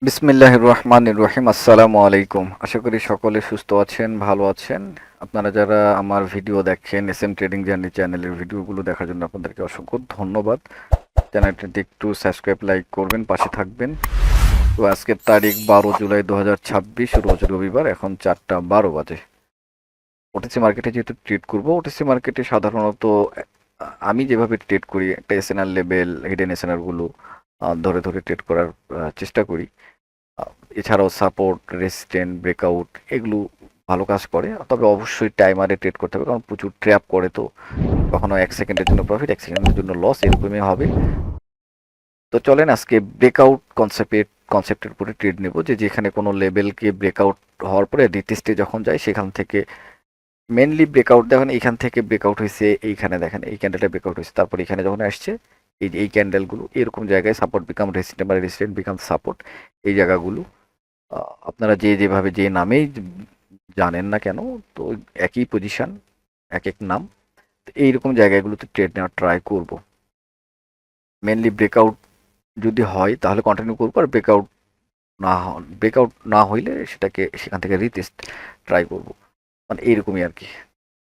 বিসমিল্লাহির রহমানির রহিম। আসসালামু আলাইকুম। আশা করি সকলে সুস্থ আছেন, ভালো আছেন। আপনারা যারা আমার ভিডিও দেখেন, এস এম ট্রেডিং জার্নি চ্যানেলের ভিডিওগুলো দেখার জন্য আপনাদেরকে অসংখ্য ধন্যবাদ। চ্যানেলটিতে একটু সাবস্ক্রাইব, লাইক করবেন, পাশে থাকবেন। তো আজকের তারিখ 12 জুলাই 2026, রোজ রবিবার, এখন 4টা 12 বাজে। ওটিসি মার্কেটে যেহেতু ট্রেড করব, ওটিসি মার্কেটে সাধারণত আমি যেভাবে ট্রেড করি, একটা এসএনআর লেভেল, হিডেন এসএনআর গুলো ধরে ধরে ট্রেড করার চেষ্টা করি। আহ, এছাড়াও সাপোর্ট, রেসিস্ট্যান্ট, ব্রেকআউট এগুলো ভালো কাজ করে। তবে অবশ্যই টাইমারে ট্রেড করতে হবে, কারণ প্রচুর ট্র্যাপ করে। তো কখনো 1 সেকেন্ডের জন্য প্রফিট, 1 সেকেন্ডের জন্য লস, এরকমই হবে। তো চলেন আজকে ব্রেকআউট কনসেপ্টের উপরে ট্রেড নেব, যে যেখানে কোনো লেভেলকে ব্রেকআউট হওয়ার পরে রিটেস্টে যখন যায়, সেখান থেকে মেনলি ব্রেকআউট, দেখেন এইখান থেকে ব্রেকআউট হয়েছে, এইখানে দেখেন এই ক্যান্ডেলটা ব্রেকআউট হয়েছে, তারপর এখানে যখন আসছে এই যে এই ক্যান্ডেলগুলো এরকম জায়গায় সাপোর্ট বিকাম রেসিস্ট্যান্ট বা রেসিস্ট্যান্ট বিকাম সাপোর্ট, এই জায়গাগুলো আপনারা যেভাবে যে নামেই জানেন না কেন, তো একই পজিশন, এক এক নাম। তো এইরকম জায়গাগুলোতে ট্রেড নেওয়ার ট্রাই করব। মেনলি ব্রেকআউট যদি হয় তাহলে কন্টিনিউ করবো, আর ব্রেকআউট না হইলে সেটাকে সেখান থেকে রিটেস্ট ট্রাই করব, মানে এইরকমই আর কি।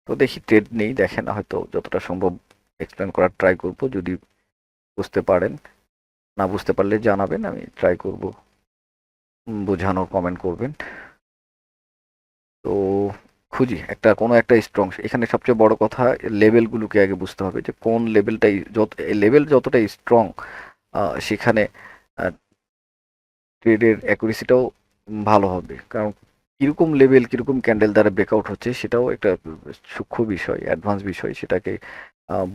তো দেখি, ট্রেড নেই, দেখেন হয়তো যতটা সম্ভব এক্সপ্লেন করার ট্রাই করব। যদি বুঝতে পারেন, না বুঝতে পারলে জানাবেন, আমি ট্রাই করব বোঝানোর, কমেন্ট করবেন। তো খুঁজি একটা, কোনো একটা স্ট্রং, এখানে সবচেয়ে বড় কথা লেভেলগুলোকে আগে বুঝতে হবে, যে কোন লেভেলটাই যত, লেভেল যতটা স্ট্রং সেখানে ট্রেডের অ্যাকুরেসিটাও ভালো হবে। কারণ কিরকম লেভেল, কিরকম ক্যান্ডেল দ্বারা ব্রেকআউট হচ্ছে, সেটাও একটা সূক্ষ্ম বিষয়, অ্যাডভান্স বিষয়, সেটাকে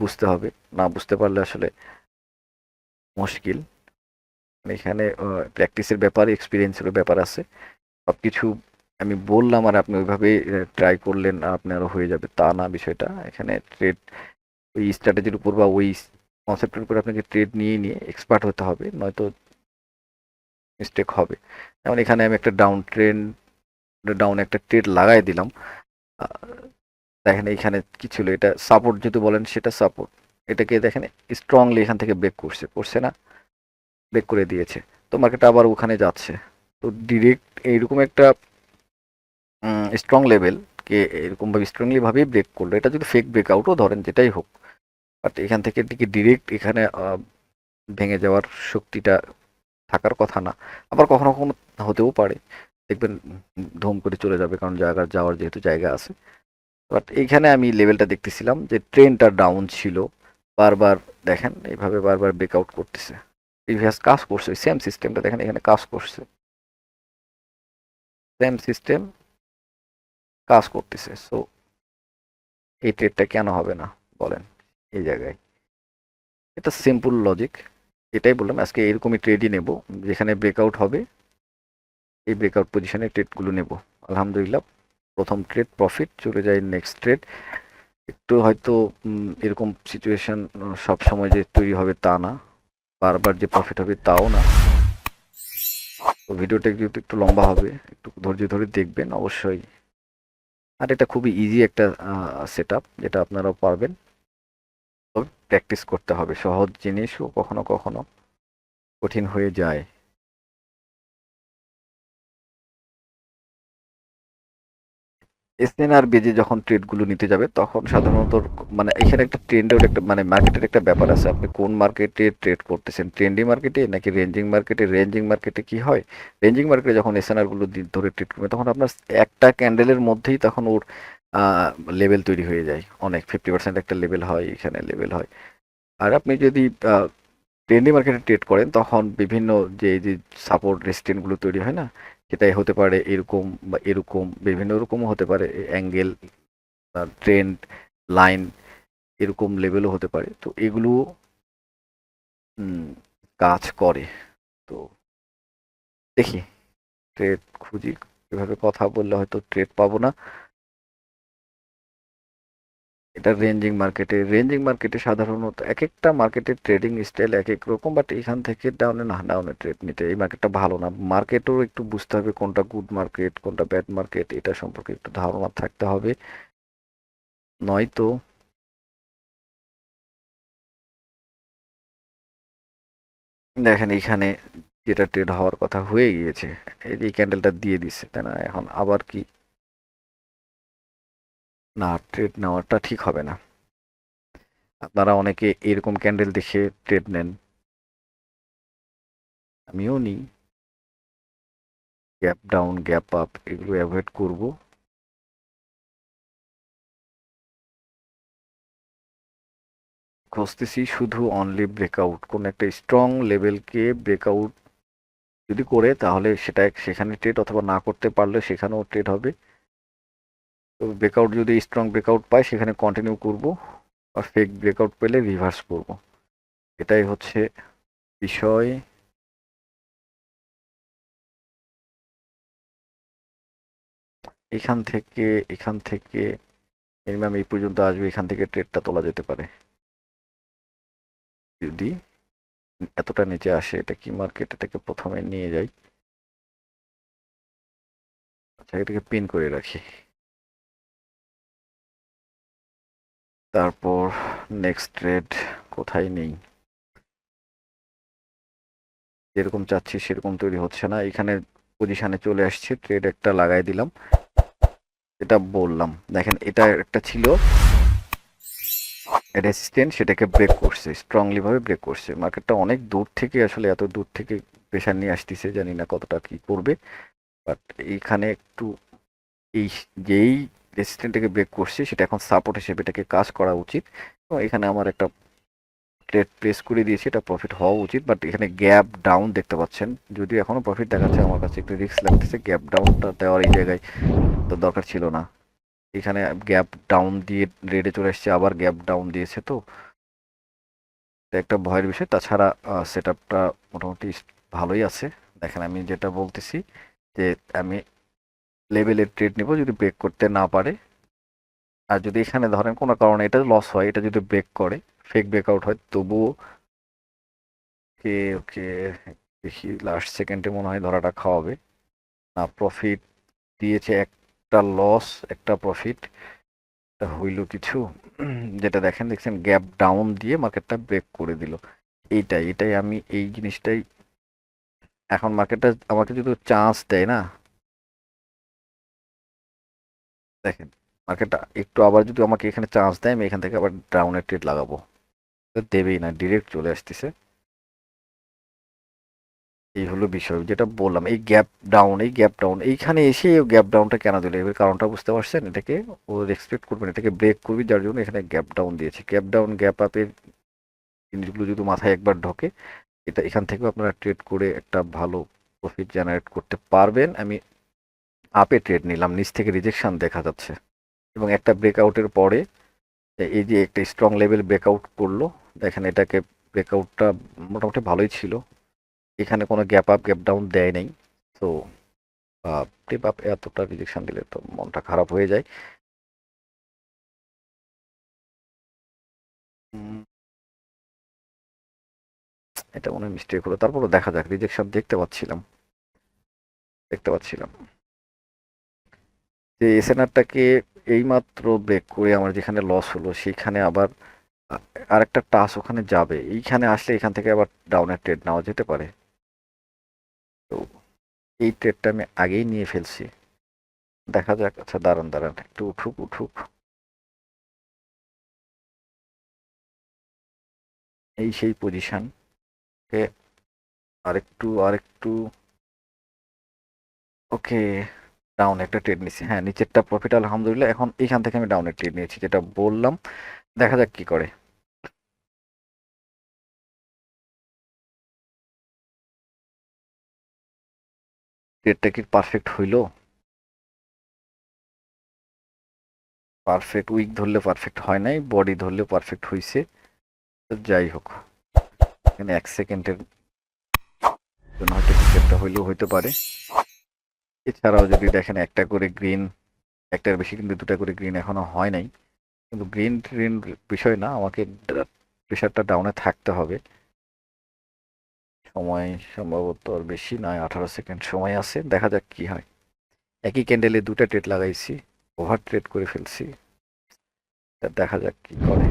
বুঝতে হবে। না বুঝতে পারলে আসলে মুশকিল। মানে এখানে প্র্যাকটিসের ব্যাপার, এক্সপিরিয়েন্সেরও ব্যাপার আছে। সবকিছু আমি বললাম আর আপনি ওইভাবে ট্রাই করলেন আর আপনারও হয়ে যাবে, তা না বিষয়টা। এখানে ট্রেড ওই স্ট্র্যাটেজির উপর বা ওই কনসেপ্টের উপর আপনাকে ট্রেড নিয়ে নিয়ে এক্সপার্ট হতে হবে, নয়তো মিস্টেক হবে। যেমন এখানে আমি একটা ডাউন একটা ট্রেড লাগাই দিলাম। আহ, দেখেন এইখানে কি ছিল, এটা সাপোর্ট যদি বলেন, সেটা সাপোর্ট। এটাকে দেখেন স্ট্রংলি এখান থেকে ব্রেক করছে না, ব্রেক করে দিয়েছে। তো মার্কেট আবার ওখানে যাচ্ছে। তো ডিরেক্ট এইরকম একটা স্ট্রং লেভেল কে এরকম ভাবে স্ট্রংলি ভাবেই ব্রেক করলো, এটা যদি ফেক ব্রেকআউটও ধরেন, যেটাই হোক, বাট এখান থেকে টিকে ডিরেক্ট এখানে ভেঙে যাওয়ার শক্তিটা থাকার কথা না। আবার কখনো কখনো হতেও পারে, দেখবেন ধুম করে চলে যাবে, কারণ জায়গা যাওয়ার যেহেতু জায়গা আছে। বাট এইখানে আমি লেভেলটা দেখতেছিলাম যে ট্রেনটা ডাউন ছিল, বারবার দেখেন এইভাবে বারবার ব্রেকআউট করতেছে, প্রিভিয়াস কাজ করছে, সেম সিস্টেমটা দেখেন এখানে কাজ করছে, সেম সিস্টেম কাজ করতেছে। সো এই ট্রেডটা কেন হবে না বলেন এই জায়গায়? এটা সিম্পল লজিক। এটাই বললাম, আজকে এরকমই ট্রেডই নেব, যেখানে ব্রেকআউট হবে এই ব্রেকআউট পজিশনে ট্রেডগুলো নেব। আলহামদুলিল্লাহ, প্রথম ট্রেড প্রফিট, চলে যায় নেক্সট ট্রেড। একটু হয়তো এরকম সিচুয়েশন সব সময় যে তৈরি হবে তা না, বারবার যে প্রফিট হবে তাও না। তো ভিডিওটা যেহেতু একটু লম্বা হবে, একটু ধৈর্য ধরে দেখবেন অবশ্যই। আর এটা খুবই ইজি একটা সেট আপ, যেটা আপনারাও পারবেন। তবে প্র্যাকটিস করতে হবে, সহজ জিনিসও কখনো কখনো কঠিন হয়ে যায়। এসএন আর বেজে যখন ট্রেডগুলো নিতে যাবে, তখন সাধারণত মানে এখানে একটা ট্রেন্ডের একটা, মানে মার্কেটের একটা ব্যাপার আছে, আপনি কোন মার্কেটে ট্রেড করতেছেন, ট্রেন্ডি মার্কেটে নাকি রেঞ্জিং মার্কেটে। রেঞ্জিং মার্কেটে কি হয়, রেঞ্জিং মার্কেটে যখন এসএনআর গুলো ধরে ট্রেড করবে, তখন আপনার একটা ক্যান্ডেলের মধ্যেই তখন ওর লেভেল তৈরি হয়ে যায়, অনেক 50% একটা লেভেল হয়, এখানে লেভেল হয়। আর আপনি যদি ট্রেন্ডি মার্কেটে ট্রেড করেন, তখন বিভিন্ন যে সাপোর্ট রেজিস্ট্যান্ট গুলো তৈরি হয় না, সেটাই হতে পারে এরকম বা এরকম, বিভিন্ন রকমও হতে পারে, অ্যাঙ্গেল, ট্রেন্ড লাইন, এরকম লেভেলও হতে পারে। তো এগুলো উম, কাজ করে। তো দেখি, ট্রেড খুঁজি। এভাবে কথা বললে হয়তো ট্রেড পাবো না। এটা রেঞ্জিং মার্কেটে সাধারণত এক একটা মার্কেটের ট্রেডিং স্টাইল এক এক রকম, বাট এখান থেকে ডাউনে ট্রেড নিতে, এই মার্কেটটা ভালো না। মার্কেটও একটু বুঝতে হবে কোনটা গুড মার্কেট, কোনটা ব্যাড মার্কেট, এটা সম্পর্কে একটু ধারণা থাকতে হবে, নয়তো দেখেন এইখানে যেটা ট্রেড হওয়ার কথা হয়ে গিয়েছে, এই ক্যান্ডেলটা দিয়ে দিচ্ছে, তাই না? এখন আবার কি না, ট্রেড নেওয়াটা ঠিক হবে না। আপনারা অনেকে এরকম ক্যান্ডেল দেখে ট্রেড নেন, আমিও নিই। গ্যাপ ডাউন, গ্যাপ আপ এগুলো অ্যাভয়েড করব। খুঁজতেছি শুধু অনলি ব্রেকআউট, কোন একটা স্ট্রং লেভেলকে ব্রেকআউট যদি করে তাহলে সেটা সেখানে ট্রেড, অথবা না করতে পারলে সেখানেও ট্রেড হবে। তো ব্রেকআউট যদি স্ট্রং ব্রেকআউট পাই সেখানে কন্টিনিউ করব, আর ফেক ব্রেকআউট পেলে রিভার্স করব। এটাই হচ্ছে বিষয়। এখান থেকে এখান থেকে মিনিমাম এই পর্যন্ত আসবে, এখান থেকে ট্রেডটা তোলা যেতে পারে যদি এতটা নিচে আসে। এটা কি মার্কেট, এটাকে প্রথমে নিয়ে যাই, আচ্ছা এটাকে পিন করে রাখি। তারপর নেক্সট ট্রেড কোথায় নেই, যেরকম চাচ্ছি সেরকম তৈরি হচ্ছে না। এখানে পজিশনে চলে আসছে, ট্রেড একটা লাগাই দিলাম। এটা বললাম, দেখেন এটা একটা ছিল রেসিস্ট্যান্ট, সেটাকে ব্রেক করছে, স্ট্রংলি ভাবে ব্রেক করছে। মার্কেটটা অনেক দূর থেকে, আসলে এত দূর থেকে প্রেশার নিয়ে আসতেছে, জানি না কতটা কি করবে। বাট এইখানে একটু এই যেই রেসিস্ট্যান্টটাকে ব্রেক করছে সেটা এখন সাপোর্ট হিসেবে এটাকে কাজ করা উচিত। এবং এখানে আমার একটা ট্রেড প্লেস করে দিয়েছি, এটা প্রফিট হওয়া উচিত। বাট এখানে গ্যাপ ডাউন দেখতে পাচ্ছেন, যদিও এখনো প্রফিট দেখাচ্ছে, আমার কাছে একটু রিস্ক লাগতেছে। গ্যাপ ডাউনটা দেওয়ার এই জায়গায় তো দরকার ছিল না। এখানে গ্যাপ ডাউন দিয়ে রেডে চলে এসেছে, আবার গ্যাপ ডাউন দিয়েছে, তো এটা একটা ভয়ের বিষয়। তাছাড়া সেট আপটা মোটামুটি ভালোই আছে। দেখেন আমি যেটা বলতেছি যে আমি লেভেলের ট্রেড নিব যদি ব্রেক করতে না পারে। আর যদি এখানে ধরেন কোনো কারণে এটা লস হয়, এটা যদি ব্রেক করে, ফেক ব্রেকআউট হয়, তবুও ওকে ওকে দেখি লাস্ট সেকেন্ডে মনে হয় ধরাটা খাওয়াবে না। প্রফিট দিয়েছে একটা, লস একটা, প্রফিট তা হইল কিছু। যেটা দেখছেন গ্যাপ ডাউন দিয়ে মার্কেটটা ব্রেক করে দিল। এইটাই আমি এই জিনিসটাই, এখন মার্কেটটা আমাকে যদি চান্স দেয় না, দেখেন মার্কেটটা একটু আবার যদি আমাকে এখানে চান্স দেয়, আমি এখান থেকে আবার ডাউনের ট্রেড লাগাবো। তো দেবেই না, ডিরেক্ট চলে আসতেছে। এই হলো বিষয়, যেটা বললাম এই গ্যাপ ডাউন, এই গ্যাপ ডাউন এইখানে এসে গ্যাপ ডাউনটা কেন দিল, এবার কারণটা বুঝতে পারছেন? এটাকে ও এক্সপেক্ট করবেন এটাকে ব্রেক করবি, যার জন্য এখানে গ্যাপ ডাউন দিয়েছে। গ্যাপ ডাউন গ্যাপ আপের জিনিসগুলো যদি মাথায় একবার ঢোকে, এটা এখান থেকেও আপনারা ট্রেড করে একটা ভালো প্রফিট জেনারেট করতে পারবেন। আমি আপে ট্রেড নিলাম, নিচ থেকে রিজেকশন দেখা যাচ্ছে, এবং একটা ব্রেকআউটের পরে এই যে একটা স্ট্রং লেভেল ব্রেকআউট করলো, দেখেন এটাকে ব্রেকআউটটা মোটামুটি ভালোই ছিল। এখানে কোনো গ্যাপ আপ গ্যাপ ডাউন দেয় নাই। তো বাপরে বাপ, এতটা রিজেকশন দিলে তো মনটা খারাপ হয়ে যায়। উম, এটা মনে হয় মিস্টেক হলো, তারপরও দেখা যাক। রিজেকশন দেখতে পাচ্ছিলাম যে এসএনআরটাকে এইমাত্র ব্রেক করে আমার যেখানে লস হলো সেইখানে আবার আ- আরেকটা টাচ ওখানে যাবে। এইখানে আসলে এখান থেকে আবার ডাউনের ট্রেড নেওয়া যেতে পারে। তো এই ট্রেডটা আমি আগেই নিয়ে ফেলছি। দেখা যাক। আচ্ছা দাঁড়ান দাঁড়ান, একটু উঠুক উঠুক। এই সেই পজিশন, আরেকটু ওকে। ডাউন একটা ট্রেড নিছি, হ্যাঁ নিচেরটা প্রফিট আলহামদুলিল্লাহ। এখন এইখান থেকে আমি ডাউনের ট্রেড নিয়েছি, যেটা বললাম। দেখা যাক কি করে। ট্রেডটা কি পারফেক্ট হইলো? পারফেক্ট উইক ধরলে পারফেক্ট হয় নাই, বডি ধরলে পারফেক্ট হইছে। তো যাই হোক, এখানে 1 সেকেন্ডের জন্য হয়তো কিছু একটা হইলেও হইতে পারে। এছাড়াও যদি দেখেন একটা করে গ্রিন, একটার বেশি কিন্তু দুটা করে গ্রিন এখনো হয় নাই। কিন্তু গ্রিন গ্রিন বিষয় না, আমাকে প্রেশারটা ডাউনে থাকতে হবে। সময় সম্ভবত আর বেশি নয়, 18 সেকেন্ড সময় আছে, দেখা যাক কি হয়। একই ক্যান্ডেলে দুটা ট্রেড লাগাইছি, ওভার ট্রেড করে ফেলছি। তা দেখা যাক কি করে।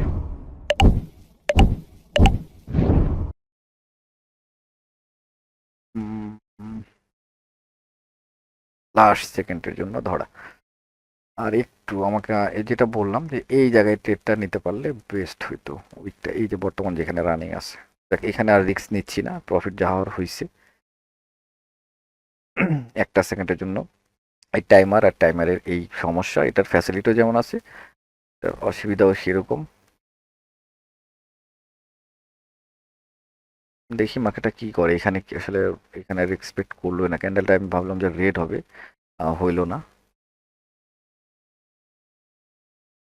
লাস্ট সেকেন্ডের জন্য ধরা। আর একটু আমাকে এই যেটা বললাম যে এই জায়গায় ট্রেডটা নিতে পারলে বেস্ট হইতো। উইকটা এই যে বর্তমান যেখানে রানিং আছে, দেখ এখানে আর রিস্ক নিচ্ছি না, প্রফিট যা হওয়ার হয়েছে। একটা সেকেন্ডের জন্য এই টাইমার আর টাইমারের এই সমস্যা, এটার ফ্যাসিলিটিও যেমন আছে, এটার অসুবিধাও সেরকম। দেখি মার্কেটটা কি করে এখানে, কি আসলে এখানে এক্সপেক্ট করলো না ক্যান্ডেলটা, আমি ভাবলাম যে রেড হবে, হইলো না।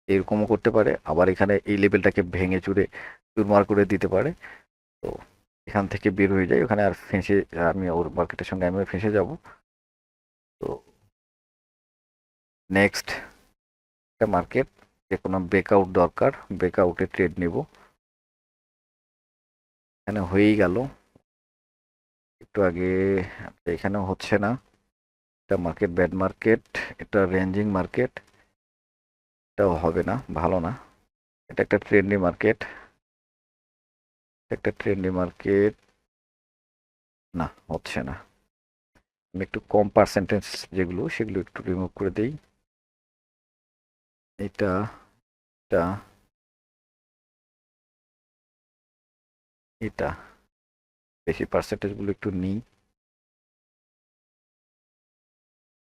এরকমও করতে পারে, আবার এখানে এই লেভেলটাকে ভেঙে চুরে চুরমার করে দিতে পারে। তো এখান থেকে বের হয়ে যায়, ওখানে আর ফেঁসে, আমি ওর মার্কেটের সঙ্গে আমিও ফেঁসে যাব। তো নেক্সট একটা মার্কেট, যে কোনো ব্রেকআউট দরকার, ব্রেকআউটে ট্রেড নিব। এখানে হয়েই গেল একটু আগে, এখানেও হচ্ছে না। এটা মার্কেট ব্যাড মার্কেট, এটা রেঞ্জিং মার্কেট, এটাও হবে না, ভালো না। এটা একটা ট্রেন্ডি মার্কেট, একটা ট্রেন্ডি মার্কেট, না হচ্ছে না। আমি একটু কম পার্সেন্টেজ যেগুলো সেগুলো একটু রিমুভ করে দেই। এটা এটা এটা বেশি পার্সেন্টেজগুলো একটু নিই।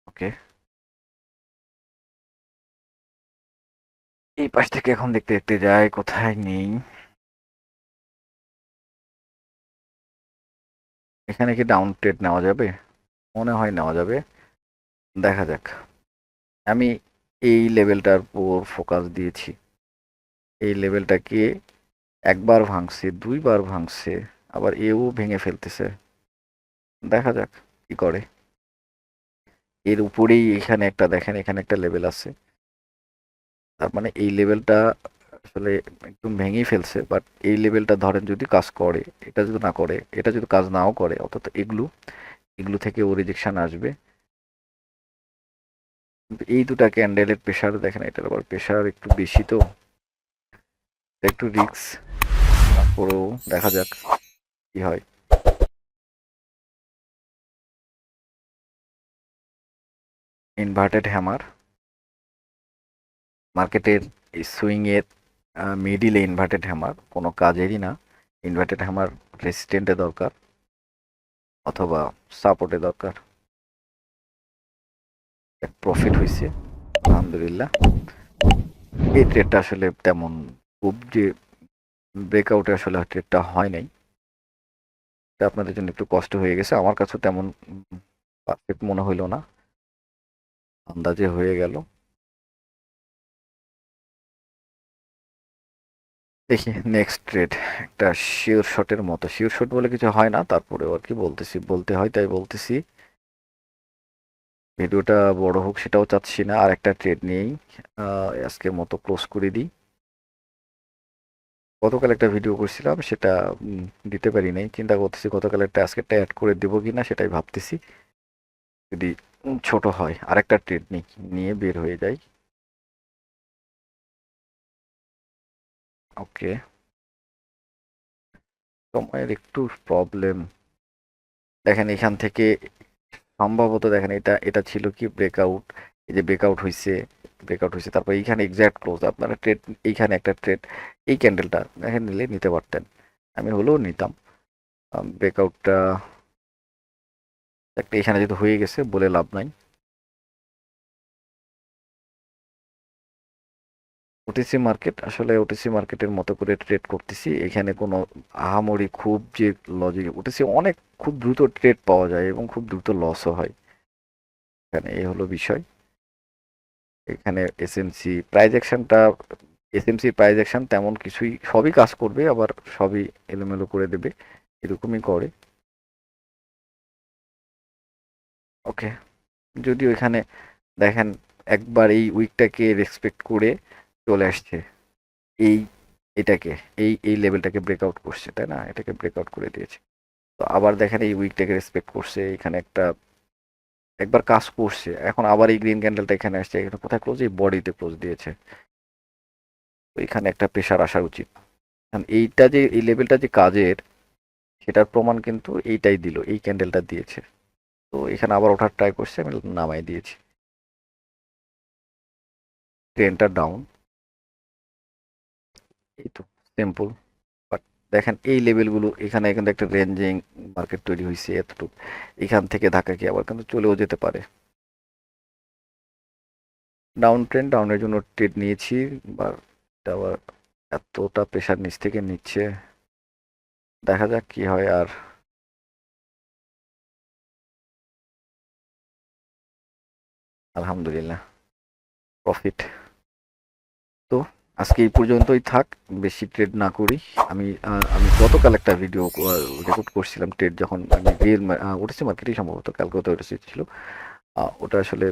ওকে, এই পাশ থেকে এখন দেখতে দেখতে যাই কোথায় নেই। এখানে কি ডাউন ট্রেড নেওয়া যাবে? মনে হয় নেওয়া যাবে, দেখা যাক। আমি এই লেভেলটার উপর ফোকাস দিয়েছি, এই লেভেলটাকে একবার ভাঙছে, দুইবার ভাঙছে, আবার এও ভেঙে ফেলতেছে, দেখা যাক কি করে। এর উপরেই এখানে একটা দেখেন, এখানে একটা লেভেল আছে, তার মানে এই লেভেলটা আসলে একদম ভেঙেই ফেলছে। বাট এই লেভেলটা ধরেন যদি কাজ করে, এটা যদি না করে, এটা যদি কাজ নাও করে, অর্থাৎ এগুলো এগুলো থেকে ও রিজেকশন আসবে। কিন্তু এই দুটা ক্যান্ডেলের প্রেশার দেখেন, এটার আবার প্রেশার একটু বেশি, তো এটা একটু রিস্ক। তারপরেও দেখা যাক কি হয়। ইনভার্টেড হ্যামার মার্কেটের সুইং এর মিডিলে, ইনভার্টেড হ্যামার কোনো কাজেরই না। ইনভার্টেড হ্যামার রেসিস্ট্যান্টে দরকার অথবা সাপোর্টে দরকার। প্রফিট হয়েছে আলহামদুলিল্লাহ। এই ট্রেডটা আসলে তেমন খুব যে ব্রেকআউটে আসলে ট্রেডটা হয় নাই, এটা আপনাদের জন্য একটু কষ্ট হয়ে গেছে, আমার কাছে তেমন পারফেক্ট মনে হইলো না, আন্দাজে হয়ে গেল। দেখি নেক্সট ট্রেড, একটা শিওর শটের মতো, শিওর শট বলে কিছু হয় না, তারপরেও আর কি বলতেছি, বলতে হয় তাই বলতেছি। ভিডিওটা বড় হোক সেটাও চাচ্ছি না, আর একটা ট্রেড নিয়েই আজকের মতো ক্লোজ করে দিই। গতকাল একটা ভিডিও করছিলাম, সেটা দিতে পারি নাই, চিন্তা করতেছি গতকাল একটা আজকেরটা অ্যাড করে দেবো কিনা সেটাই ভাবতেছি। যদি ছোট হয় আরেকটা ট্রেড নিই, নিয়ে বের হয়ে যাই। ওকে, সময়ের একটু প্রবলেম। দেখেন এখান থেকে সম্ভবত, দেখেন এটা এটা ছিল কি ব্রেকআউট, এই যে ব্রেকআউট হয়েছে, ব্রেকআউট হয়েছে, তারপর এইখানে এক্স্যাক্ট ক্লোজ, আপনারা ট্রেড এইখানে একটা ট্রেড, এই ক্যান্ডেলটা দেখেন নিলে নিতে পারতেন, আমি হলেও নিতাম। ব্রেকআউটটা একটা এখানে যেহেতু হয়ে গেছে বলে লাভ নাই। ওটিসি মার্কেট, আসলে ওটিসি মার্কেটের মতো করে ট্রেড করতেছি, এখানে কোনো আহামরি খুব যে লজিক, ওটিসি অনেক খুব দ্রুত ট্রেড পাওয়া যায় এবং খুব দ্রুত লসও হয়, এখানে এই হলো বিষয়। এখানে এসএমসি প্রাইজ অ্যাকশনটা, এসএমসি প্রাইজ অ্যাকশন তেমন কিছুই, সবই কাজ করবে আবার সবই এলোমেলো করে দেবে, এরকমই করে। ওকে, যদিও এখানে দেখেন একবার এই উইকটাকে রেসপেক্ট করে চলে আসছে, এই এটাকে এই এই লেভেলটাকে ব্রেকআউট করছে, তাই না, এটাকে ব্রেকআউট করে দিয়েছে। তো আবার দেখেন এই উইকটাকে রেসপেক্ট করছে, এখানে একটা একবার কাজ করছে, এখন আবার এই গ্রিন ক্যান্ডেলটা এখানে আসছে, এখানে কোথায় ক্লোজ, এই বডিতে ক্লোজ দিয়েছে। তো এখানে একটা প্রেশার আসা উচিত, কারণ এইটা যে এই লেভেলটা যে কাজের, সেটার প্রমাণ কিন্তু এইটাই দিল, এই ক্যান্ডেলটা দিয়েছে। তো তো এখানে আবার ওঠার ট্রাই করছি, আমি নামাই দিয়েছি। ট্রেনটা ডাউন, এই তো সিম্পল। বাট দেখেন এই লেভেলগুলো এখানে কিন্তু একটা রেঞ্জিং মার্কেট তৈরি হয়েছে এতটুকু, এখান থেকে ধাক্কা খেয়ে আবার কিন্তু চলেও যেতে পারে। ডাউন ট্রেন্ড, ডাউনের জন্য ট্রেড নিয়েছি, বা এটা আবার এতটা প্রেশার নিচ থেকে নিচ্ছে, দেখা যাক কি হয়। আর আলহামদুলিল্লাহ প্রফিট। তো আজকে এই পর্যন্তই থাক, বেশি ট্রেড না করি। আমি গতকাল একটা ভিডিও রেকর্ড করছিলাম, ট্রেড যখন আমি রিয়েল উঠেছে মার্কেটে, সম্ভবত কালকে তো ছিল। ওটা আসলে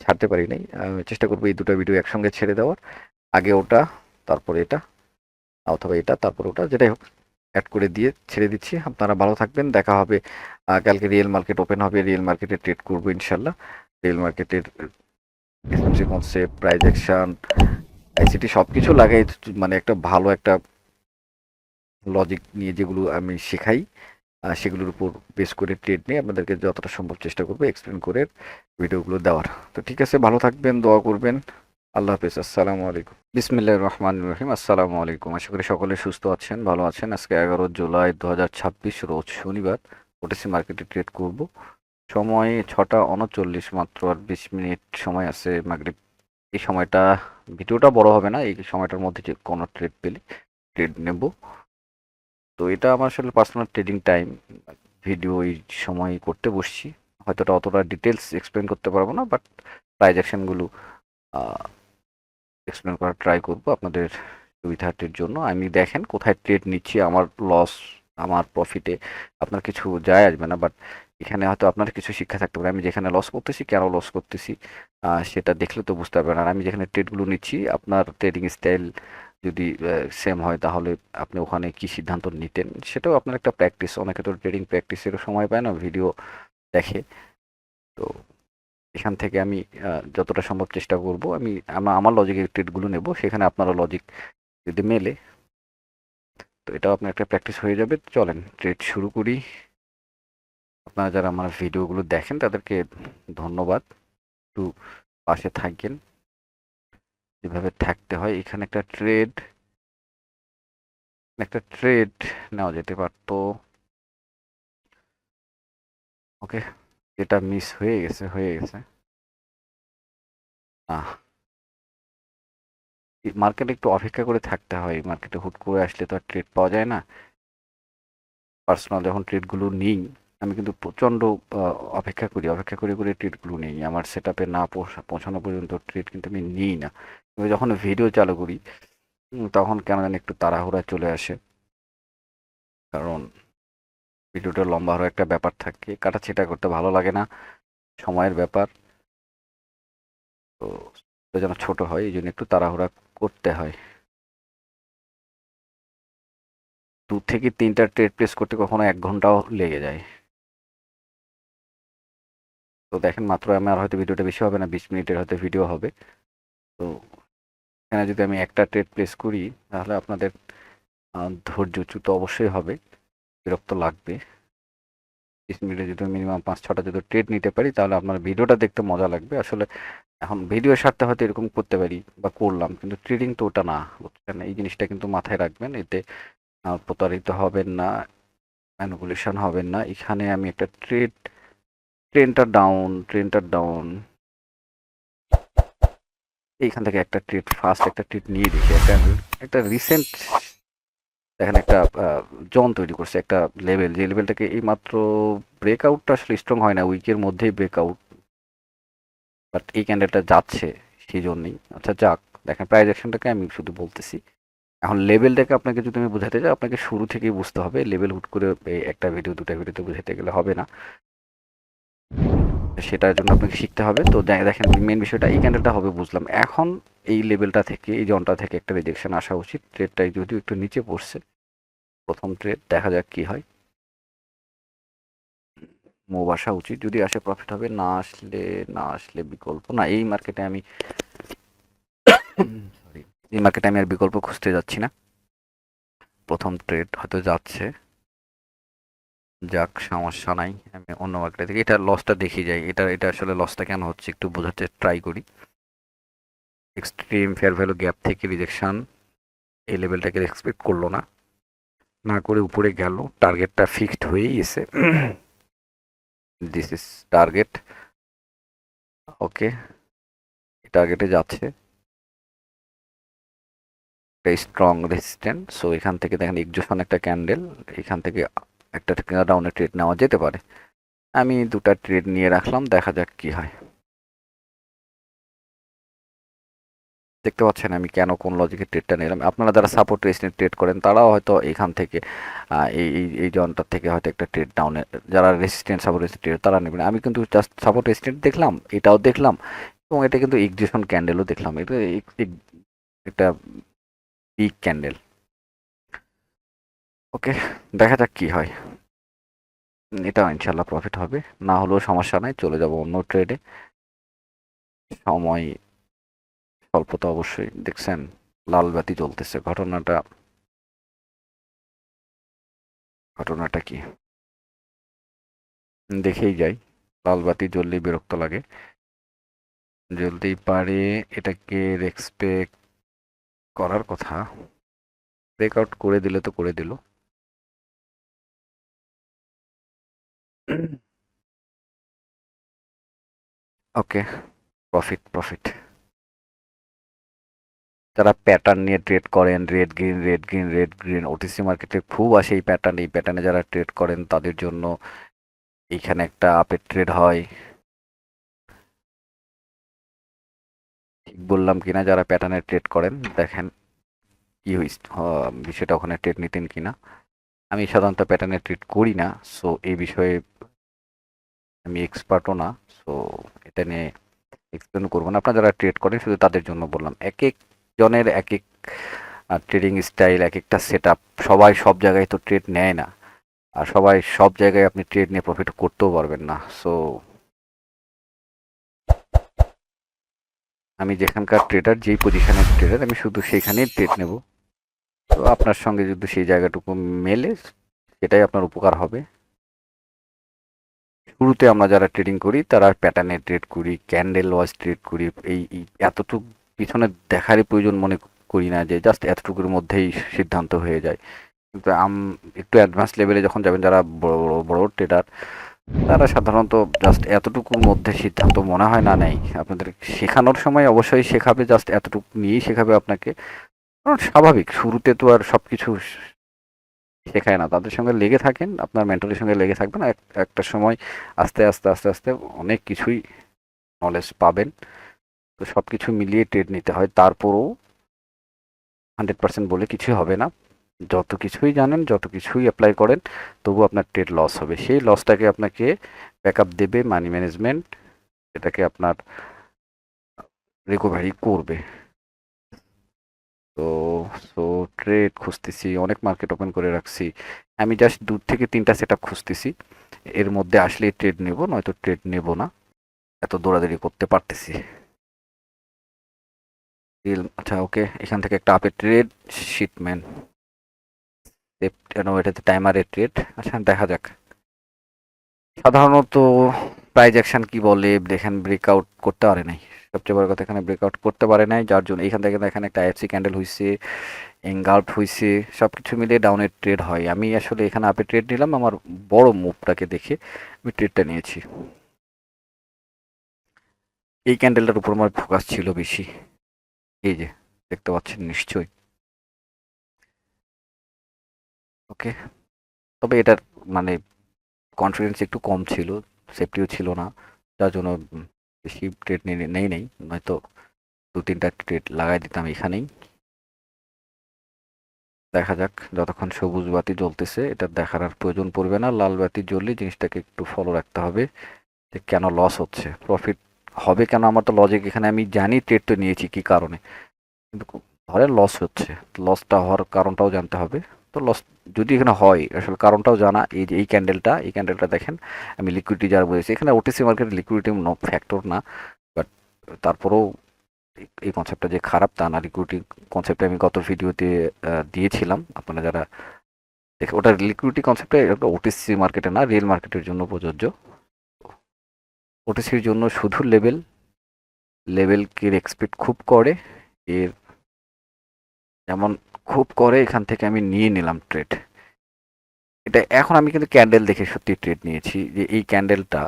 ছাড়তে পারি নাই। আমি চেষ্টা করবো এই দুটো ভিডিও একসঙ্গে ছেড়ে দেওয়ার, আগে ওটা তারপরে এটা, অথবা এটা তারপর ওটা, যেটাই হোক অ্যাড করে দিয়ে ছেড়ে দিচ্ছি। আপনারা ভালো থাকবেন, দেখা হবে। কালকে রিয়েল মার্কেট ওপেন হবে, রিয়েল মার্কেটে ট্রেড করবো ইনশাল্লাহ। রিয়েল মার্কেটের SMC concept, price action, ICT সবকিছু লাগাই, মানে একটা ভালো একটা লজিক নিয়ে যেগুলো আমি শেখাই, সেগুলোর উপর বেস করে ট্রেড নিয়ে আপনাদেরকে যতটা সম্ভব চেষ্টা করবো এক্সপ্লেন করে ভিডিওগুলো দেওয়ার। তো ঠিক আছে, ভালো থাকবেন, দোয়া করবেন। আল্লাহ হাফেজ, আসসালামু আলাইকুম। বিসমিল্লাহির রহমানির রহিম। আসসালামু আলাইকুম। আশা করি সকলে সুস্থ আছেন, ভালো আছেন। আজকে 11 জুলাই 2026 রোজ শনিবার, ওটিসি মার্কেটে ট্রেড করব। সময় 6টা 39, মাত্র আর 20 মিনিট সময় আছে মাগরিব। এই সময়টা, ভিডিওটা বড় হবে না, এই সময়টার মধ্যে যে কোনো ট্রেড পেলে ট্রেড নেব। তো এটা আমার আসলে পার্সোনাল ট্রেডিং টাইম, ভিডিও এই সময় করতে বসছি। হয়তো অতটা ডিটেলস এক্সপ্লেন করতে পারবো না, বাট প্রাইজ অ্যাকশনগুলো এক্সপ্লেন করার ট্রাই করব আপনাদের সুবিধার্থের জন্য। আমি দেখেন কোথায় ট্রেড নিচ্ছি, আমার লস আমার প্রফিটে আপনার কিছু যায় আসবে না, বাট এখানে হয়তো আপনার কিছু শিক্ষা থাকতে পারে। আমি যেখানে লস করতেছি, কেন লস করতেছি, সেটা দেখলে তো বুঝতে পারবেন। আর আমি যেখানে ট্রেডগুলো নিচ্ছি, আপনার ট্রেডিং স্টাইল যদি সেম হয়, তাহলে আপনি ওখানে কি সিদ্ধান্ত নিতেন, সেটাও আপনার একটা প্র্যাকটিস। অনেকে তো ট্রেডিং প্র্যাকটিসেরও সময় পায় না, ভিডিও দেখে। তো এখান থেকে আমি যতটা সম্ভব চেষ্টা করব, আমি আমার লজিকের ট্রেডগুলো নেব, সেখানে আপনারও লজিক যদি মেলে, তো এটাও আপনার একটা প্র্যাকটিস হয়ে যাবে। চলেন ট্রেড শুরু করি। আপনারা যারা আমার ভিডিওগুলো দেখেন তাদেরকে ধন্যবাদ, একটু পাশে থাকেন, যেভাবে থাকতে হয়। এখানে একটা ট্রেড নেওয়া যেতে পারতো। ওকে, যেটা মিস হয়ে গেছে। আহ মার্কেটে একটু অপেক্ষা করে থাকতে হয়, মার্কেটে হুট করে আসলে তো আর ট্রেড পাওয়া যায় না। পার্সোনাল যখন ট্রেডগুলো নিই, আমি কিন্তু প্রচণ্ড অপেক্ষা করে ট্রেডগুলো নিই। আমার সেট আপে না পৌঁছানো পর্যন্ত ট্রেড কিন্তু আমি নিই না। কিন্তু যখন ভিডিও চালু করি, তখন কেন জানি একটু তাড়াহুড়া চলে আসে, কারণ ভিডিওটা লম্বা হওয়ার একটা ব্যাপার থাকে, কাটাছেঁটা করতে ভালো লাগে না, সময়ের ব্যাপার। তো এটা যেন ছোট হয়, এই জন্য একটু তাড়াহুড়া করতে হয়। 2 থেকে 3টা ট্রেড প্লেস করতে কখনো 1 ঘন্টাও লেগে যায়। তো দেখেন, মাত্র আমার হয়তো ভিডিওটা বেশি হবে না, 20 মিনিটের হয়তো ভিডিও হবে। তো এখানে যদি আমি একটা ট্রেড প্লেস করি, তাহলে আপনাদের ধৈর্যচ্যুত অবশ্যই হবে, বিরক্ত লাগবে। 20 মিনিটে যদি মিনিমাম 5-6টা যদি ট্রেড নিতে পারি, তাহলে আপনার ভিডিওটা দেখতে মজা লাগবে আসলে। এখন ভিডিও সারতে হয়তো এরকম করতে পারি বা করলাম, কিন্তু ট্রেডিং তো ওটা না, বুঝছেন? এই জিনিসটা কিন্তু মাথায় রাখবেন, এতে প্রতারিত হবেন না, ম্যানিপুলেশন হবেন না। এখানে আমি একটা ট্রেনটা ডাউন, এইখান থেকে একটা ট্রেড, ফার্স্ট একটা ট্রেড নিয়ে দেখি। একটা রিসেন্ট দেখেন একটা জোন তৈরি করছে, একটা লেভেল, যে লেভেলটাকে এই মাত্র ব্রেকআউটটা আসলে স্ট্রং হয় না, উইকের মধ্যেই ব্রেকআউট, বাট এই ক্যান্ডেলটা যাচ্ছে সেই জন্যই। আচ্ছা যাক, দেখেন প্রাইস অ্যাকশনটাকে আমি শুধু বলতেছি। এখন লেভেলটাকে আপনাকে যদি আমি বোঝাতে চাই, আপনাকে শুরু থেকেই বুঝতে হবে। লেভেল হুট করে একটা ভিডিও দুটা ভিডিওতে বোঝাতে গেলে হবে না, সেটার জন্য আপনাকে শিখতে হবে। তো দেখেন মেন বিষয়টা এই ক্যান্ডেলটা হবে বুঝলাম। এখন এই লেভেলটা থেকে, এই জনটা থেকে একটা রিজেকশন আসা উচিত। ট্রেডটাই যদিও একটু নিচে পড়ছে, প্রথম ট্রেড, দেখা যাক কি হয়। মুভ আসা উচিত, যদি আসে প্রফিট হবে, না আসলে বিকল্প না। এই মার্কেটে আমি সরি, এই মার্কেটে আমি আর বিকল্প খুঁজতে যাচ্ছি না। প্রথম ট্রেড হয়তো যাচ্ছে, যাক, সমস্যা নাই, আমি অন্য মার্কেটে থেকে এটা লসটা দেখি যাই, এটা আসলে লসটা কেন হচ্ছে একটু বোঝাতে ট্রাই করি। এক্সট্রিম ফেয়ার ভ্যালু গ্যাপ থেকে রিজেকশন, এই লেভেলটাকে এক্সপেক্ট করলো না, না করে উপরে গেল, টার্গেটটা ফিক্সড হয়েই গেছে। This is target. ওকে, টার্গেটে যাচ্ছে, একটা স্ট্রং রেজিস্ট্যান্ট। সো এখান থেকে দেখেন এক্সজোশন একটা ক্যান্ডেল, এখান থেকে একটা ডাউনে ট্রেড নেওয়া যেতে পারে। আমি দুটা ট্রেড নিয়ে রাখলাম, দেখা যাক কি হয়। দেখতে পাচ্ছেন আমি কেন কোন লজিকে ট্রেডটা নিলাম। আপনারা যারা সাপোর্ট রেজিস্ট্যান্ট ট্রেড করেন তারাও হয়তো এখান থেকে এই জনটার থেকে হয়তো একটা ট্রেড ডাউনে, যারা রেজিস্ট্যান্ট সাপোর্ট রেজিস্ট্যান্ট ট্রেড তারা নেবেন। আমি কিন্তু জাস্ট সাপোর্ট রেজিস্ট্যান্ট দেখলাম, এটাও দেখলাম, এবং এটা কিন্তু এক্সজোশন ক্যান্ডেলও দেখলাম। এটা একটা বিগ ক্যান্ডেল। ওকে, দেখা যাক কি হয়। এটা ইনশাল্লাহ প্রফিট হবে, না হলেও সমস্যা নাই, চলে যাব অন্য ট্রেডে। সময় স্বল্প তো অবশ্যই। দেখছেন লাল বাতি জ্বলতেছে, ঘটনাটা কি দেখেই যাই। লাল বাতি জ্বললেই বিরক্ত লাগে। জ্বলতেই পারে, এটাকে রেসপেক্ট করার কথা। ব্রেকআউট করে দিলে তো করে দিল। ওকে, প্রফিট প্রফিট। যারা প্যাটার্ন নিয়ে ট্রেড করেন, red green red green red green, OTC মার্কেটে খুব আসে এই প্যাটার্ন। এই প্যাটার্নে যারা ট্রেড করেন তাদের জন্য এইখানে একটা আপের ট্রেড হয়। ঠিক বললাম কিনা? যারা প্যাটার্নে ট্রেড করেন দেখেন কি হইস, বিষয়টা ওখানে ট্রেড নিতেন কিনা। আমি সাধারণত প্যাটার্নে ট্রেড করি না, সো এই বিষয়ে আমি এক্সপার্টও না। সো এটা নিয়ে এক্সপ্লেন করবো না। আপনারা যারা ট্রেড করেন শুধু তাদের জন্য বললাম। এক এক জনের এক এক ট্রেডিং স্টাইল, এক একটা সেট আপ। সবাই সব জায়গায় তো ট্রেড নেয় না, আর সবাই সব জায়গায় আপনি ট্রেড নিয়ে প্রফিট করতেও পারবেন না। সো আমি যেখানকার ট্রেডার, যেই পজিশনের ট্রেডার, আমি শুধু সেইখানেই ট্রেড নেব। তো আপনার সঙ্গে যদি সেই জায়গাটুকু মেলে, সেটাই আপনার উপকার হবে। শুরুতে আমরা যারা ট্রেডিং করি তারা প্যাটার্নে ট্রেড করি, ক্যান্ডেল ওয়াইজ ট্রেড করি। এই এতটুকু পিছনে দেখারই প্রয়োজন মনে করি না, যে জাস্ট এতটুকুর মধ্যেই সিদ্ধান্ত হয়ে যায়। কিন্তু একটু অ্যাডভান্স লেভেলে যখন যাবেন, যারা বড় বড় বড় ট্রেডার, তারা সাধারণত জাস্ট এতটুকুর মধ্যে সিদ্ধান্ত মনে হয় না নেয়। আপনাদের শেখানোর সময় অবশ্যই শেখাবে, জাস্ট এতটুকু নিয়েই শেখাবে আপনাকে। কারণ স্বাভাবিক, শুরুতে তো আর সবকিছু শেখায় না। তাদের সঙ্গে লেগে থাকেন, আপনার মেন্টরের সঙ্গে লেগে থাকবেন, একটা সময় আস্তে আস্তে আস্তে আস্তে অনেক কিছুই নলেজ পাবেন। তো সব কিছু মিলিয়ে ট্রেড নিতে হয়। তারপরেও 100% বলে কিছু হবে না। যত কিছুই জানেন, যত কিছুই অ্যাপ্লাই করেন, তবু আপনার ট্রেড লস হবে। সেই লসটাকে আপনাকে ব্যাকআপ দেবে মানি ম্যানেজমেন্ট, এটাকে আপনার রিকভারি করবে। তো সো ট্রেড খুঁজতেছি, অনেক মার্কেট ওপেন করে রাখছি। আমি জাস্ট 2 থেকে 3টা সেট আপ খুঁজতেছি, এর মধ্যে আসলে ট্রেড নেব, নয়তো ট্রেড নেব না। এত দৌড়াদৌড়ি করতে পারতেছি। আচ্ছা, ওকে, এখান থেকে একটা আপের ট্রেড, শিটম্যান, এটাতে টাইমারের ট্রেড। আচ্ছা, দেখা যাক। সাধারণত প্রাইজ অ্যাকশন কি বলে দেখেন, ব্রেকআউট করতে পারে নাই। সবচেয়ে বড় কথা, এখানে ব্রেকআউট করতে পারে নাই, যার জন্য এখান থেকে এখানে একটা আইএফসি ক্যান্ডেল হয়েছে, এঙ্গাল্ফ হয়েছে, সবকিছু মিলিয়ে ডাউনের ট্রেড হয়। আমি আসলে এখানে আপে ট্রেড নিলাম, আমার বড় মুভটাকে দেখে আমি ট্রেডটা নিয়েছি। এই ক্যান্ডেলটার উপর আমার ফোকাস ছিল বেশি। এই যে দেখতে পাচ্ছেন নিশ্চয়ই। ওকে, তবে এটার মানে কনফিডেন্স একটু কম ছিল, সেফটিও ছিল না, যার জন্য বেশি ট্রেড নেই, নয়তো 2-3টা ট্রেড লাগাই দিতাম এখানেই। দেখা যাক, যতক্ষণ সবুজ বাতি জ্বলতেছে এটা দেখার আর প্রয়োজন পড়বে না। লাল বাতি জ্বললে জিনিসটাকে একটু ফলো রাখতে হবে, যে কেন লস হচ্ছে, প্রফিট হবে কেন। আমার তো লজিক এখানে আমি জানি, ট্রেড তো নিয়েছি কি কারণে, কিন্তু ধরেন লস হচ্ছে, লসটা হওয়ার কারণটাও জানতে হবে। তো লস যদি এখানে হয়, আসলে কারণটাও জানা। এই যে এই ক্যান্ডেলটা দেখেন, আমি লিকুইডিটি যারা বলেছি, এখানে ওটিসি মার্কেটে লিকুইডিটি নো ফ্যাক্টর না, বাট তারপরেও এই কনসেপ্টটা যে খারাপ তা না। লিকুইডিটি কনসেপ্টে আমি গত ভিডিওতে দিয়েছিলাম, আপনারা যারা দেখে ওটা লিকুইডিটি কনসেপ্টে ওটিসি মার্কেটে না, রিয়েল মার্কেটের জন্য প্রযোজ্য। ওটিসির জন্য শুধু লেভেলকে এক্সপেক্ট খুব করে, এর যেমন খুব করে এখান থেকে আমি নিয়ে নিলাম ট্রেড। এটা এখন আমি কিন্তু ক্যান্ডেল দেখে সত্যি ট্রেড নিয়েছি যে এই ক্যান্ডেলটা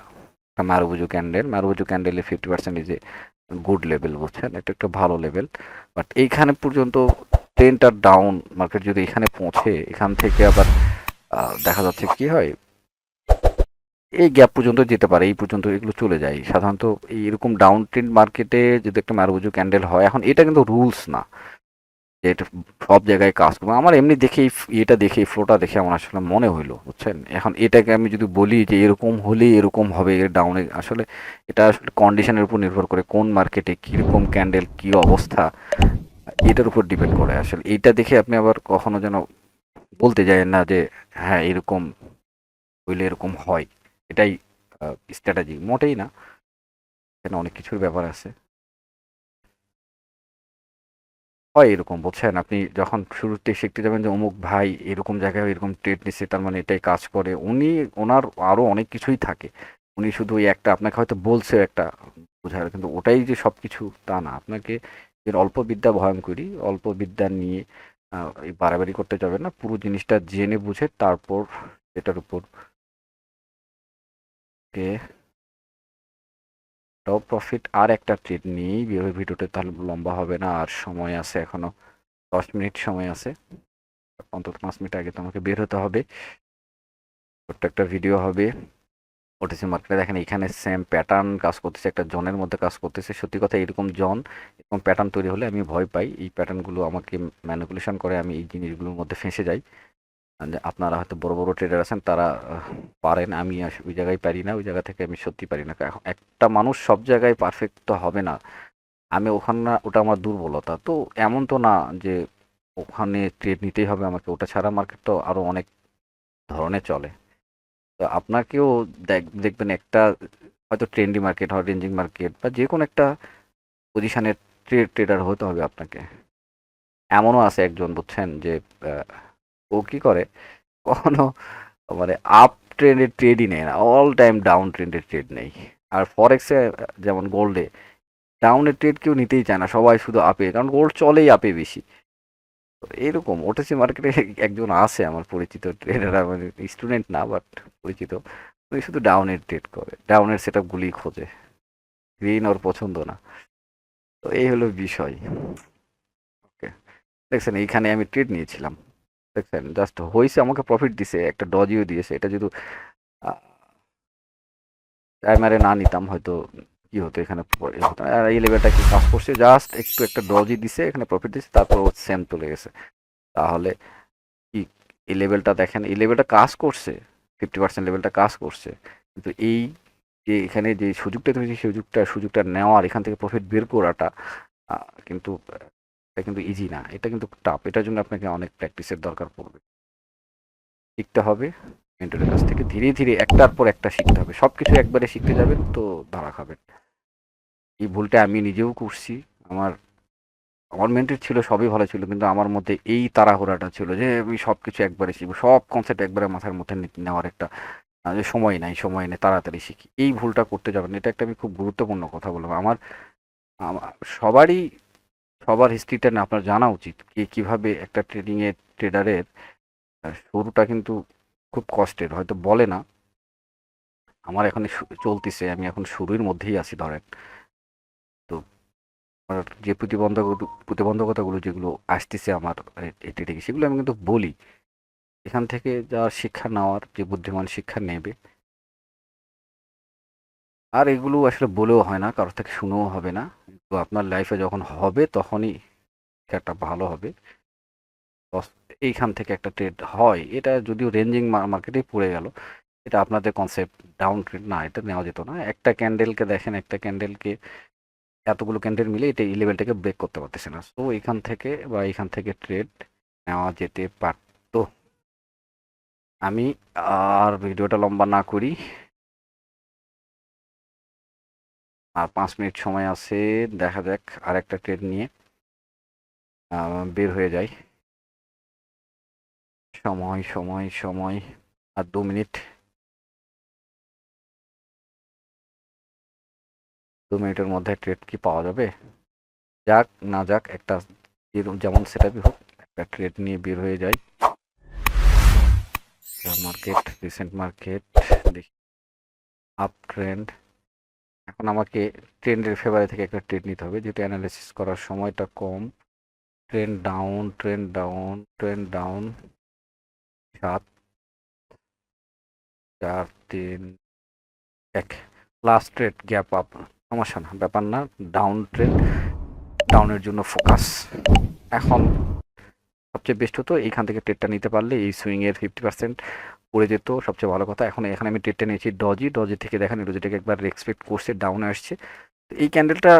মারুবুজু ক্যান্ডেলে 50% ইজ এ গুড লেভেল, বুঝছেন, এটা একটা ভালো লেভেল। বাট এইখানে পর্যন্ত ট্রেনটা ডাউন মার্কেট যদি এখানে পৌঁছে, এখান থেকে আবার দেখা যাচ্ছে কি হয়, এই গ্যাপ পর্যন্ত যেতে পারে, এই পর্যন্ত এগুলো চলে যায় সাধারণত। এরকম ডাউন ট্রেন্ড মার্কেটে যদি একটা মারুবুজু ক্যান্ডেল হয়, এখন এটা কিন্তু রুলস না যে এটা সব জায়গায় কাজ করবে। আমার এমনি দেখে এটা দেখে ফ্লোটা দেখে আমার আসলে মনে হইলো, বুঝছেন। এখন এটাকে আমি যদি বলি যে এরকম হলে এরকম হবে এর ডাউনে, আসলে এটা আসলে কন্ডিশনের উপর নির্ভর করে, কোন মার্কেটে কীরকম ক্যান্ডেল কী অবস্থা, এটার উপর ডিপেন্ড করে আসলে। এইটা দেখে আপনি আবার কখনো যেন বলতে যায় না যে হ্যাঁ এরকম হইলে এরকম হয়, এটাই স্ট্র্যাটেজি, মোটেই না। এখানে অনেক কিছুর ব্যাপার আছে, হয় এরকম, বুঝছেন। আপনি যখন শুরুতে শিখতে যাবেন যে অমুক ভাই এরকম জায়গায় এরকম ট্রেড নিচ্ছে, তার মানে এটাই কাজ করে, ওনার আরো অনেক কিছুই থাকে। উনি শুধু ওই একটা আপনাকে হয়তো বলছে একটা বোঝার, কিন্তু ওটাই যে সব কিছু তা না। আপনাকে এর অল্প বিদ্যা ভয়ঙ্করী, অল্প বিদ্যা নিয়ে এই বাড়াবাড়ি করতে যাবেন না, পুরো জিনিসটা জেনে বুঝে তারপর এটার উপর টপ প্রফিট আর একটা ট্রেড নিয়েই ভিডিওটা তাহলে লম্বা হবে না, আর সময় আছে এখনো 10 মিনিট সময় আছে, অন্তত 5 মিনিট আগে তো আমাকে বের হতে হবে। ছোট্ট একটা ভিডিও হবে। ওটিসি মার্কেটে দেখেন এখানে সেম প্যাটার্ন কাজ করতেছে, একটা জনের মধ্যে কাজ করতেছে। সত্যি কথা, এরকম জন এরকম প্যাটার্ন তৈরি হলে আমি ভয় পাই। এই প্যাটার্নগুলো আমাকে ম্যানিপুলেশন করে, আমি এই জিনিসগুলোর মধ্যে ফেঁসে যাই। আপনারা হয়তো বড় বড় ট্রেডার আছেন, তারা পারেন, আমি ওই জায়গায় পারি না, ওই জায়গা থেকে আমি সত্যি পারি না। একটা মানুষ সব জায়গায় পারফেক্ট তো হবে না, আমি ওখানে না, ওটা আমার দুর্বলতা। তো এমন তো না যে ওখানে ট্রেড নিতেই হবে আমাকে, ওটা ছাড়া মার্কেট তো আরো অনেক ধরনের চলে। তো আপনাকেও দেখবেন একটা হয়তো ট্রেন্ডি মার্কেট হয়, রেঞ্জিং মার্কেট বা যে কোনো একটা পজিশনের ট্রেডার হতে হবে আপনাকে। এমনও আছে একজন, বুঝছেন, যে আহ, ও কি করে, কখনো মানে আপ ট্রেন্ডের ট্রেডই নেয় না, অল টাইম ডাউন ট্রেন্ডের ট্রেড নেই। আর ফরেক্সে যেমন গোল্ডে ডাউনের ট্রেড কেউ নিতেই চায় না, সবাই শুধু আপে, কারণ গোল্ড চলেই আপে বেশি। তো এরকম ওটিসি মার্কেটে একজন আছে আমার পরিচিত ট্রেডার, মানে স্টুডেন্ট না বাট পরিচিত। উনি শুধু ডাউনের ট্রেড করে, ডাউনের সেট আপগুলি খোঁজে, গ্রিন ওর পছন্দ না। তো এই হলো বিষয়। ওকে, দেখছেন এইখানে আমি ট্রেড নিয়েছিলাম, দেখছেন জাস্ট হয়েছে, আমাকে প্রফিট দিছে, একটা ডজিও দিয়েছে। এটা যদি টাইমারে না নিতাম হয়তো কি হতো, এখানে হতো না। আর এই লেভেলটা কি কাজ করছে, জাস্ট একটু একটা ডজি দিছে, এখানে প্রফিট দিছে, তারপর ও সেম চলে গেছে। তাহলে কি, এই লেভেলটা দেখেন, এই লেভেলটা কাজ করছে, 50% লেভেলটা কাজ করছে, কিন্তু এই যে এখানে যে সুযোগটা তৈরি, সুযোগটা নেওয়ার, এখান থেকে প্রফিট বের করাটা কিন্তু এটা কিন্তু ইজি না, এটা কিন্তু টাফ। এটার জন্য আপনাকে অনেক প্র্যাকটিসের দরকার পড়বে, শিখতে হবে মেন্টরের কাছ থেকে, ধীরে ধীরে একটার পর একটা শিখতে হবে। সব কিছু একবারে শিখতে যাবেন তো ধরা খাবেন। এই ভুলটা আমি নিজেও করছি। আমার আমার মেন্টর ছিল, সবই ভালো ছিল, কিন্তু আমার মধ্যে এই তাড়াহুড়াটা ছিল যে আমি সবকিছু একবারে শিখবো, সব কনসেপ্ট একবারে মাথার মধ্যে নেওয়ার একটা যে সময় নেই, তাড়াতাড়ি শিখি। এই ভুলটা করতে যাবেন, এটা একটা আমি খুব গুরুত্বপূর্ণ কথা বলবো। সবারই সবার হিস্ট্রিটা না আপনার জানা উচিত, কে কিভাবে একটা ট্রেডারের শুরুটা কিন্তু খুব কষ্টের, হয়তো বলে না। আমার এখন চলতেছে, আমি এখন শুরুর মধ্যেই আছি ধরেন। তো আমার যে প্রতিবন্ধকতাগুলো যেগুলো আসতেছে আমার এটি থেকে, সেগুলো আমি কিন্তু বলি। এখান থেকে যা শিক্ষা নেওয়ার, যে বুদ্ধিমান শিক্ষা নেবে। আর এগুলো আসলে বলেও হয় না, কারোর থেকে শুনেও হবে না। তো আপনার লাইফে যখন হবে তখনই একটা ভালো হবে। এইখান থেকে একটা ট্রেড হয়, এটা যদিও রেঞ্জিং মার্কেটেই পড়ে গেল, এটা আপনাদের কনসেপ্ট ডাউন ট্রেড না, এটা নেওয়া যেত না। একটা ক্যান্ডেলকে দেখেন, একটা ক্যান্ডেলকে এতগুলো ক্যান্ডেল মিলে এটা এই লেভেলটাকে ব্রেক করতে পারতেছে না, তো এখান থেকে বা এখান থেকে ট্রেড নেওয়া যেতে পারতো। আমি আর ভিডিওটা লম্বা না করি, আর 5 মিনিট সময় আছে, দেখা যাক আর একটা ট্রেড নিয়ে বের হয়ে যায়। সময় সময় সময় আর 2 মিনিট, 2 মিনিটের মধ্যে ট্রেড কি পাওয়া যাবে? যাক না যাক, একটা যেমন সেটাই হোক, একটা ট্রেড নিয়ে বের হয়ে যায়। মার্কেট, রিসেন্ট মার্কেট দেখি, আপ ট্রেন্ড। এখন আমাকে ট্রেন্ডের ফেভারে থেকে একটা ট্রেড নিতে হবে, যেহেতু অ্যানালাইসিস করার সময়টা কম। Trend down, trend down, trend down, 7 4 3 1, last trade gap up, সমস্যা না, ব্যাপার না। ডাউন ট্রেন্ড, ডাউনের জন্য ফোকাস। এখন সবচেয়ে বেস্ট হতো এইখান থেকে ট্রেডটা নিতে পারলে, এই সুইংয়ের 50% পড়ে যেত, সবচেয়ে ভালো কথা। এখন এখানে আমি ট্রেডটা নিয়েছি ডজি থেকে, দেখেন ডজিটাকে একবার রেসপেক্ট করছে, ডাউনে আসছে। তো এই ক্যান্ডেলটা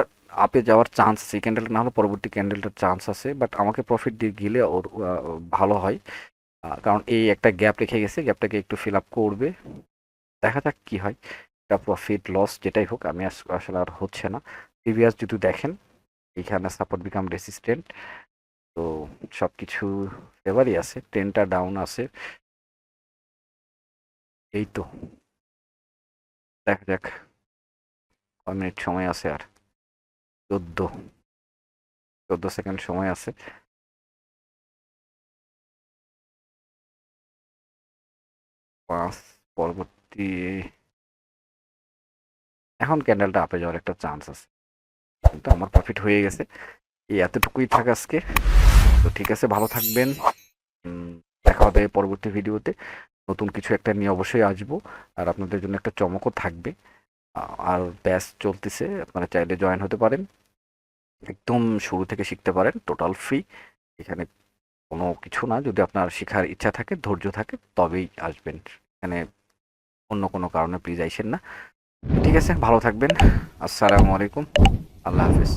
আপে যাওয়ার চান্স আছে, এই ক্যান্ডেলটা না হলে পরবর্তী ক্যান্ডেলটার চান্স আছে, বাট আমাকে প্রফিট দিয়ে গেলে ওর ভালো হয়। কারণ এই একটা গ্যাপ রেখে গেছে, গ্যাপটাকে একটু ফিল আপ করবে, দেখা যাক কি হয়। এটা প্রফিট লস যেটাই হোক, আমি আসলে আর হচ্ছে না। প্রিভিয়াস যদি দেখেন, এইখানে সাপোর্ট বিকাম রেসিস্ট্যান্ট, তো সব কিছু ফেভারই আছে, ট্রেনটা ডাউন আছে। এই তো, দেখা যাক কয় মিনিট সময় আছে আর, 14 সেকেন্ড সময় আছে। পাঁচ, পরবর্তী, এখন ক্যান্ডেলটা আপে যাওয়ার একটা চান্স আছে, কিন্তু আমার প্রফিট হয়ে গেছে। এই এতটুকুই থাক আজকে। তো ঠিক আছে, ভালো থাকবেন। দেখা হবে পরবর্তী ভিডিওতে, নতুন কিছু একটা নিয়ে অবশ্যই আসবো। আর আপনাদের জন্য একটা চমকও থাকবে। আর ব্যাচ চলতেছে, আপনারা চাইলে জয়েন হতে পারেন, একদম শুরু থেকে শিখতে পারেন, টোটাল ফ্রি। এখানে কোনো কিছু না, যদি আপনার শেখার ইচ্ছা থাকে, ধৈর্য থাকে, তবেই আসবেন। এখানে অন্য কোনো কারণে প্লিজ আইসেন না। ঠিক আছে, ভালো থাকবেন। আসসালামু আলাইকুম, আল্লাহ হাফেজ।